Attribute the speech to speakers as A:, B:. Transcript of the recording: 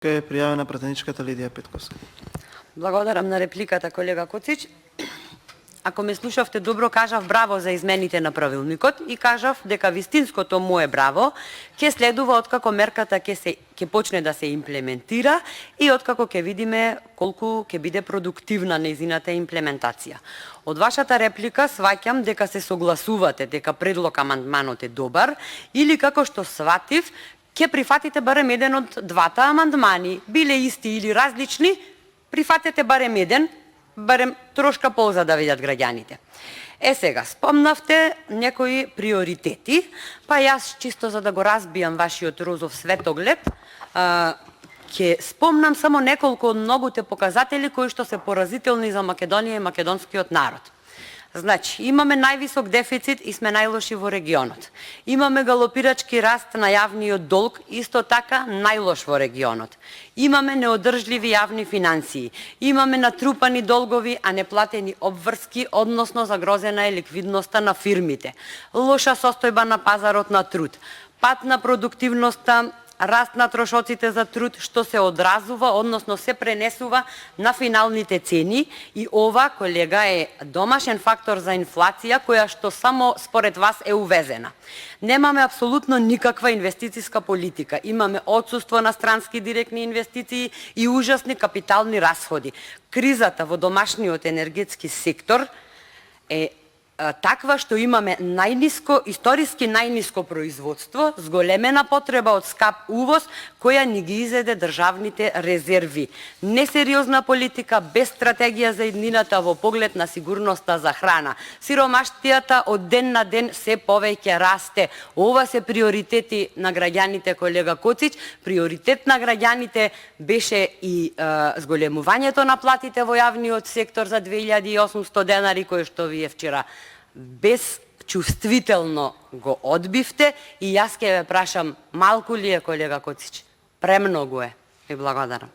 A: Е пријавена пратеничката Лидија Петковска.
B: Благодарам на репликата, колега Коцич. Ако ме слушавте добро, кажав браво за измените на правилникот и кажав дека вистинското мое браво ќе следува откако мерката ќе почне да се имплементира и откако ќе видиме колку ќе биде продуктивна нејзината имплементација. Од вашата реплика сваќам дека се согласувате дека предлог амандманот е добар или како што сватив ќе прифатите барем еден од двата амандмани, биле исти или различни, прифатете барем еден, барем трошка полза да видат граѓаните. Сега, спомнавте некои приоритети, па јас чисто за да го разбијам вашиот розов светоглед, ќе спомнам само неколку од многуте показатели кои што се поразителни за Македонија и македонскиот народ. Значи, имаме највисок дефицит и сме најлоши во регионот. Имаме галопирачки раст на јавниот долг, исто така најлош во регионот. Имаме неодржливи јавни финансии. Имаме натрупани долгови, а неплатени обврски, односно загрозена е ликвидноста на фирмите. Лоша состојба на пазарот на труд. Пат на продуктивноста, раст на трошоците за труд, што се одразува, односно се пренесува на финалните цени и ова, колега, е домашен фактор за инфлација која што само според вас е увезена. Немаме апсолутно никаква инвестициска политика. Имаме отсуство на странски директни инвестиции и ужасни капитални расходи. Кризата во домашниот енергетски сектор е таква што имаме историски најниско производство, зголемена потреба од скап увоз, која ни ги изеде државните резерви. Несериозна политика, без стратегија за иднината во поглед на сигурноста за храна. Сиромаштијата од ден на ден се повеќе расте. Ова се приоритети на граѓаните, колега Коцич. Приоритет на граѓаните беше и зголемувањето на платите во јавниот сектор за 2800 денари, кој што вие вчера безчувствително го одбивте и јас ќе ве прашам, малку ли е, колега Коцич? Премногу е. И благодарам.